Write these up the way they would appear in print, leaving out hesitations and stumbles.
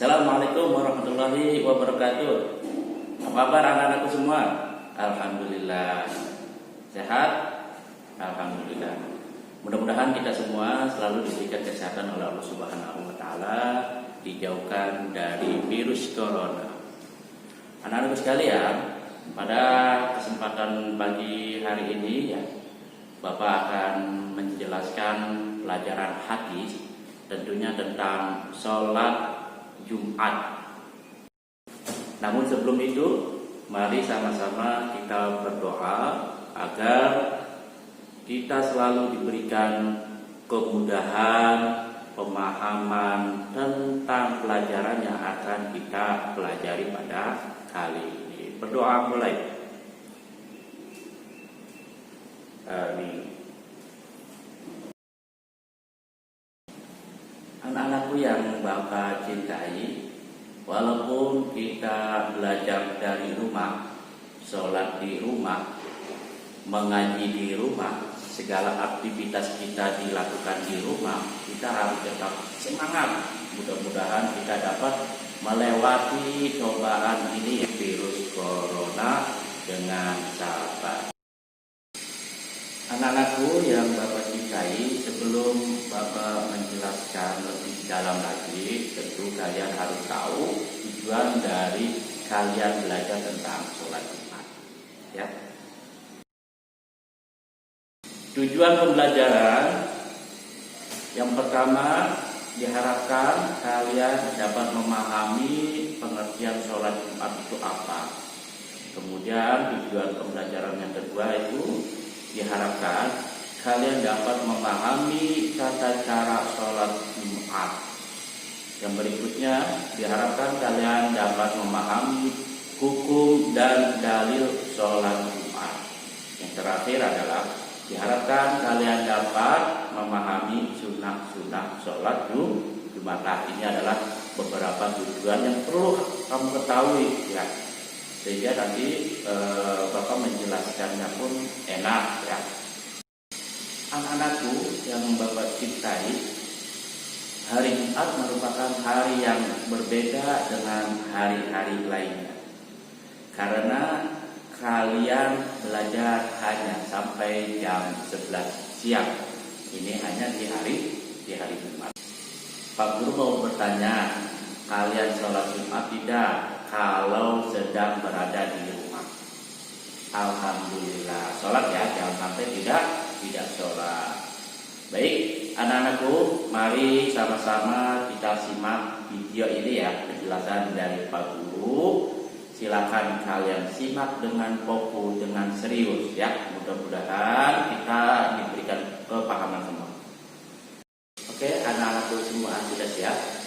Assalamualaikum warahmatullahi wabarakatuh. Apa kabar anak-anakku semua? Alhamdulillah. Sehat? Alhamdulillah. Mudah-mudahan kita semua selalu diberikan kesehatan oleh Allah Subhanahu wa taala, dijauhkan dari virus corona. Anak-anakku sekalian, pada kesempatan pagi hari ini ya, Bapak akan menjelaskan pelajaran hadis, tentunya tentang sholat Jumat. Namun sebelum itu, mari sama-sama kita berdoa agar kita selalu diberikan kemudahan, pemahaman tentang pelajaran yang akan kita pelajari pada kali ini. Berdoa mulai. Amin. Anak-anakku yang Bapak cintai, walaupun kita belajar dari rumah, sholat di rumah, mengaji di rumah, segala aktivitas kita dilakukan di rumah, kita harus tetap semangat. Mudah-mudahan kita dapat melewati cobaan ini, virus corona, dengan sabar. Anak-anakku yang Bapak cintai, sebelum Bapak menjelaskan lebih dalam lagi, tentu kalian harus tahu tujuan dari kalian belajar tentang sholat Jumat. Ya. Tujuan pembelajaran yang pertama, diharapkan kalian dapat memahami pengertian sholat Jumat itu apa. Kemudian tujuan pembelajaran yang kedua itu diharapkan kalian dapat memahami tata cara sholat Jumat. Yang berikutnya diharapkan kalian dapat memahami hukum dan dalil sholat Jumat. Yang terakhir adalah diharapkan kalian dapat memahami sunnah-sunnah sholat Jumat. Ini adalah beberapa tujuan yang perlu kamu ketahui ya. Sehingga nanti Bapak menjelaskannya pun enak ya. Anak-anakku yang Bapak cintai, hari Jumat merupakan hari yang berbeda dengan hari-hari lainnya. Karena kalian belajar hanya sampai jam 11 siang. Ini hanya di hari Jumat. Pak Guru mau bertanya, kalian sholat Jumat tidak? Kalau sedang berada di rumah, alhamdulillah sholat ya, jangan sampai tidak sholat. Baik, anak-anakku, mari sama-sama kita simak video ini ya, penjelasan dari Pak Guru. Silakan kalian simak dengan fokus, dengan serius ya. Mudah-mudahan kita diberikan kepahaman semua. Oke, anak-anakku semua sudah siap?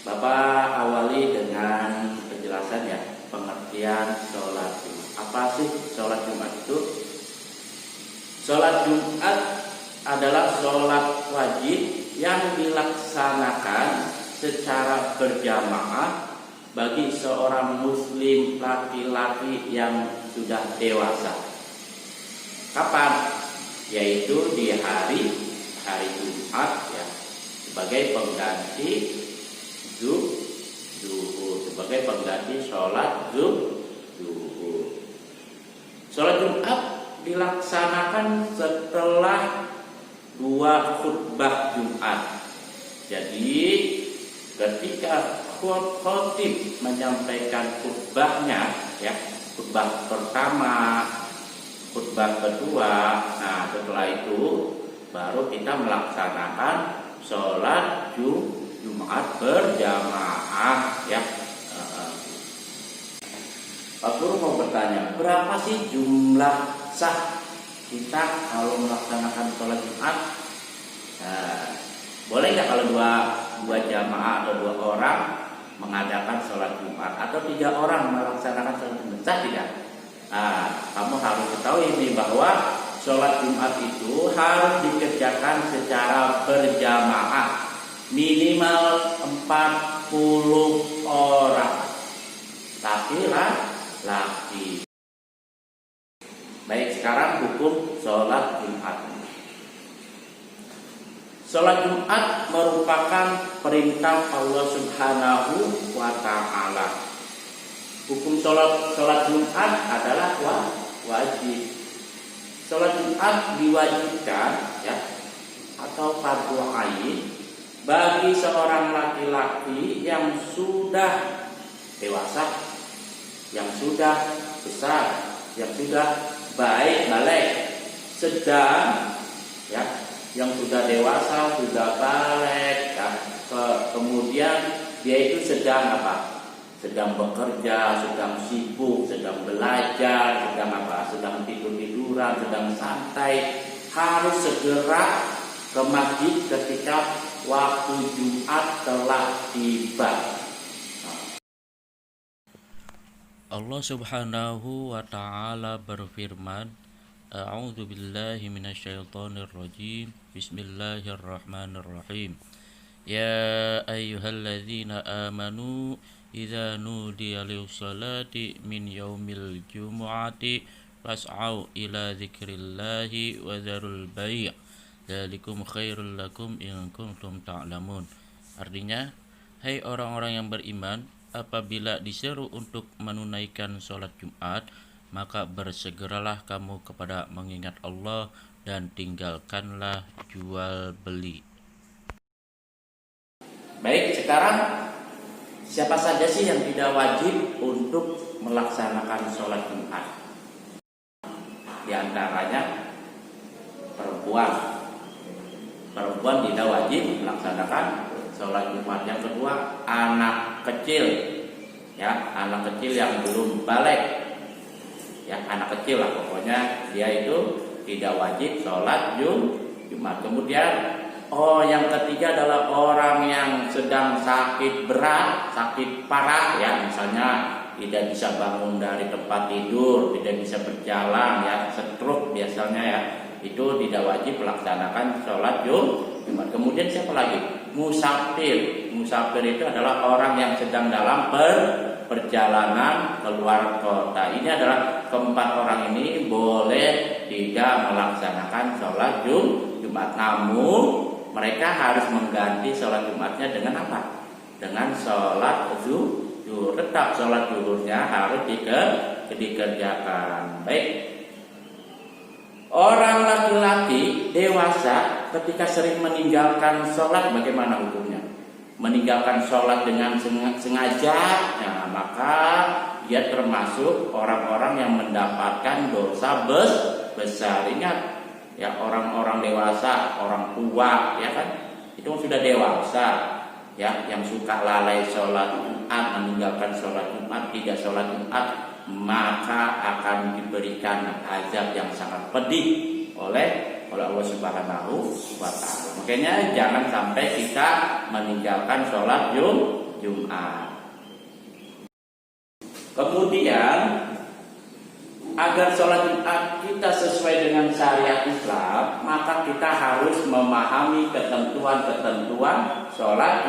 Bapak awali dengan penjelasan ya, pengertian sholat Jumat. Apa sih sholat Jumat itu? Sholat Jumat adalah sholat wajib yang dilaksanakan secara berjamaah bagi seorang muslim laki-laki yang sudah dewasa. Kapan? Yaitu di hari Jumat ya, sebagai pengganti zuhur, sebagai pengganti sholat zuhur. Sholat Jumat dilaksanakan setelah 2 khutbah Jumat. Jadi ketika khotib menyampaikan khutbahnya ya, khutbah pertama, khutbah kedua, nah setelah itu baru kita melaksanakan sholat Jumat berjamaah ya. Pak Guru mau bertanya, berapa sih jumlah sah kita kalau melaksanakan sholat Jumat? Nah, boleh nggak kalau dua jamaah atau 2 orang mengadakan sholat Jumat, atau 3 orang melaksanakan sholat Jumat? Sah tidak? Nah, kamu harus ketahui ini bahwa sholat Jumat itu harus dikerjakan secara berjamaah. Minimal 40 orang laki-laki. Baik, sekarang hukum sholat Jumat. Sholat Jumat merupakan perintah Allah Subhanahu wa Ta'ala. Hukum sholat Jumat adalah wajib. Sholat Jumat diwajibkan ya, atau fardu ain bagi seorang laki-laki yang sudah dewasa, yang sudah besar, yang sudah balik, sedang ya, yang sudah dewasa, sudah balik ya, kemudian dia itu sedang apa? Sedang bekerja, sedang sibuk, sedang belajar, sedang apa? Sedang tidur-tiduran, sedang santai, harus segera ke masjid ketika waktu Jumat telah tiba. Allah Subhanahu wa Ta'ala berfirman, A'udzu billahi minasyaitonir rajim. Bismillahirrahmanirrahim. Ya ayyuhalladzina amanu idza nudiya lis-salati min yaumil jumu'ati fas'au ila dzikrillahi wa dzarul bai'. Dzalikum khairul lakum in kuntum ta'lamun. Artinya, hai orang-orang yang beriman, apabila diseru untuk menunaikan sholat Jumat, maka bersegeralah kamu kepada mengingat Allah dan tinggalkanlah jual beli. Baik, sekarang siapa saja sih yang tidak wajib untuk melaksanakan sholat Jumat? Di antaranya perempuan tidak wajib melaksanakan sholat Jumat. Yang kedua, anak kecil, ya, anak kecil yang belum balik, ya, anak kecil lah pokoknya, dia itu tidak wajib sholat Jumat. Kemudian, yang ketiga adalah orang yang sedang sakit berat, sakit parah, ya, misalnya tidak bisa bangun dari tempat tidur, tidak bisa berjalan, ya, stroke biasanya, ya, itu tidak wajib melaksanakan sholat Jumat. Kemudian siapa lagi? Musafir itu adalah orang yang sedang dalam perjalanan keluar kota. Ini adalah keempat orang ini boleh tidak melaksanakan sholat Jumat. Namun mereka harus mengganti sholat Jumatnya dengan apa? Dengan sholat zuhur. Tetap sholat zuhurnya harus dikerjakan. Baik. Orang laki-laki dewasa ketika sering meninggalkan sholat, bagaimana hukumnya? Meninggalkan sholat dengan sengaja, ya, maka dia termasuk orang-orang yang mendapatkan dosa besar. Ingat, ya, orang-orang dewasa, orang tua, ya kan, itu sudah dewasa, ya, yang suka lalai sholat Jumat, meninggalkan sholat Jumat, tidak sholat Jumat, maka akan diberikan azab yang sangat pedih oleh Allah Subhanahu wa Ta'ala. Makanya jangan sampai kita meninggalkan sholat Jumat. Kemudian agar sholat Jumat kita sesuai dengan syariat Islam, maka kita harus memahami ketentuan-ketentuan sholat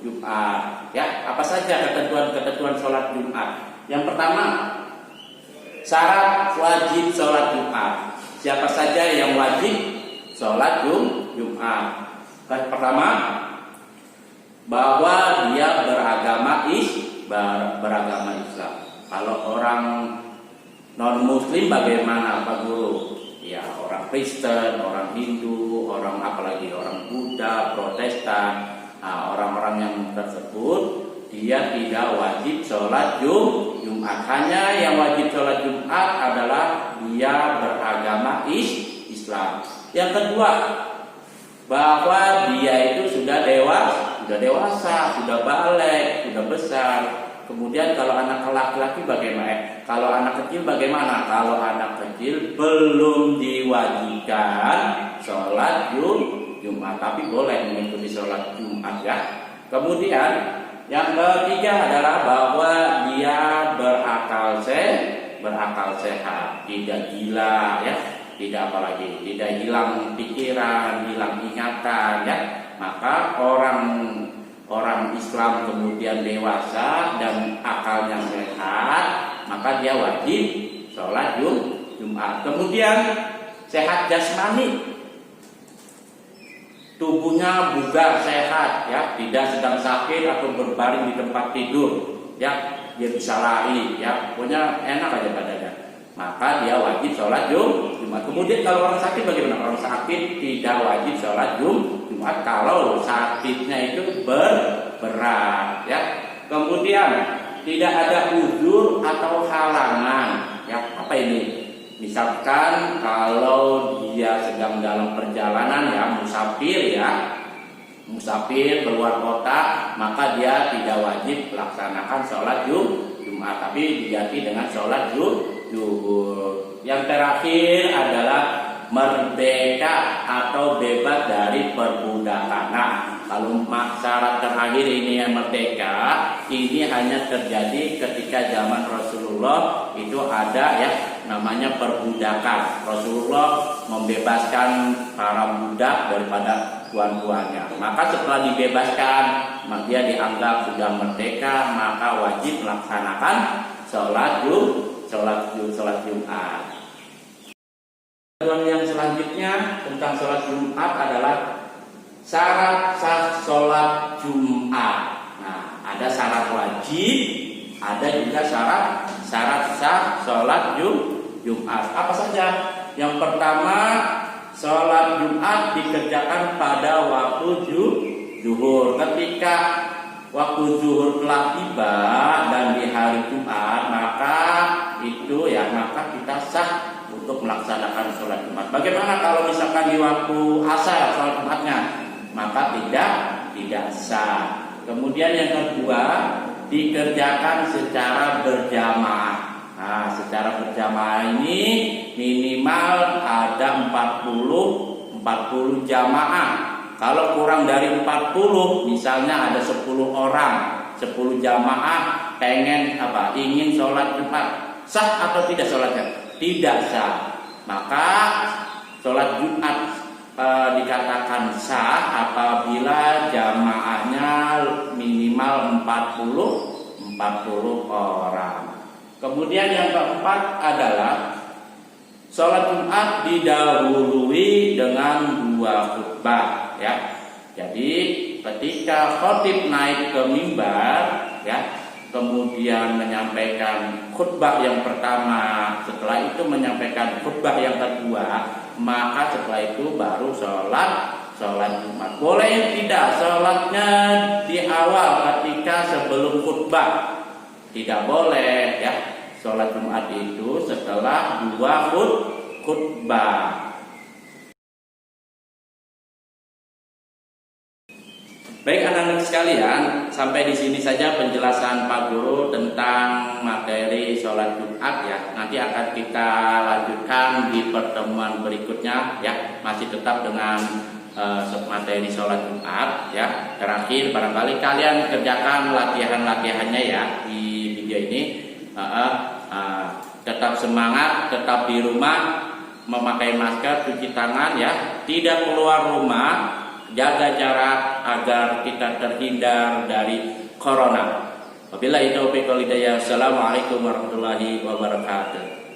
Jumat. Ya, apa saja ketentuan-ketentuan sholat Jumat? Yang pertama, syarat wajib sholat Jumat. Siapa saja yang wajib sholat Jumat? Pertama, bahwa dia beragama Islam. Kalau orang non Muslim bagaimana Pak Guru? Ya, orang Kristen, orang Hindu, orang apalagi orang Buddha, Protestan. Nah, orang-orang yang tersebut dia tidak wajib sholat Jumat. Hanya yang wajib sholat Jumat adalah dia beragama Islam. Yang kedua, bahwa dia itu sudah dewasa, sudah balik, sudah besar. Kemudian kalau anak laki-laki bagaimana? Kalau anak kecil bagaimana? Kalau anak kecil belum diwajibkan sholat Jumat, tapi boleh mengikuti sholat Jumat, ya. Kemudian yang ketiga adalah bahwa dia berakal sehat, tidak gila, ya, tidak apalagi, tidak hilang pikiran, hilang ingatan, ya. Maka orang Islam kemudian dewasa dan akalnya sehat, maka dia wajib sholat Jumat. Kemudian sehat jasmani. tubuhnya bugar, sehat, ya, tidak sedang sakit atau berbaring di tempat tidur, ya, dia bisa lari, ya, pokoknya enak aja badannya, maka dia wajib sholat Jumat. Kemudian kalau orang sakit bagaimana? Orang sakit tidak wajib sholat Jumat kalau sakitnya itu berat, ya. Kemudian tidak ada uzur atau halangan, ya. Apa ini? Misalkan kalau dia sedang dalam perjalanan, ya, musafir keluar kota, maka dia tidak wajib melaksanakan sholat Jumat, tapi diganti dengan sholat zuhur. Yang terakhir adalah merdeka atau bebas dari perbudakan. Nah, kalau syarat terakhir ini yang merdeka, ini hanya terjadi ketika zaman Rasulullah itu ada, ya, namanya perbudakan. Rasulullah membebaskan para budak daripada tuan-tuannya. Maka setelah dibebaskan, maka dia dianggap sudah merdeka, maka wajib melaksanakan sholat Jumat. Yang selanjutnya tentang sholat Jumat adalah syarat sah sholat Jumat. Nah, ada syarat wajib, ada juga syarat sah sholat Jumat. Apa saja? Yang pertama, sholat Jumat dikerjakan pada waktu zuhur. Ketika waktu zuhur telah tiba dan di hari Jumat, maka kita sah untuk melaksanakan sholat Jumat. Bagaimana kalau misalkan di waktu asar sholat Jumatnya? Maka tidak sah. Kemudian yang kedua, dikerjakan secara berjamaah. Nah, secara berjamaah ini minimal ada 40 jamaah. Kalau kurang dari 40, misalnya ada 10 orang, 10 jamaah ingin sholat Jumat, sah atau tidak sholatnya? Tidak sah. Maka sholat Jumat dikatakan sah apabila jamaahnya minimal 40 orang. Kemudian yang keempat adalah sholat Jumat didahului dengan 2 khutbah, ya. Jadi ketika khatib naik ke mimbar, ya, kemudian menyampaikan khutbah yang pertama, setelah itu menyampaikan khutbah yang kedua, maka setelah itu baru sholat Jumat. Boleh tidak sholatnya di awal ketika sebelum khutbah? Tidak boleh, ya. Sholat Jumat itu setelah 2 khutbah. Baik anak-anak sekalian, sampai di sini saja penjelasan Pak Guru tentang materi sholat Jumat, ya. Nanti akan kita lanjutkan di pertemuan berikutnya, ya. Masih tetap dengan materi sholat Jumat, ya. Terakhir, barangkali kalian kerjakan latihannya, ya, di video ini. Tetap semangat, tetap di rumah, memakai masker, cuci tangan, ya. Tidak keluar rumah, jaga jarak agar kita terhindar dari corona. Wabillahi taufiq wal hidayah. Assalamualaikum warahmatullahi wabarakatuh.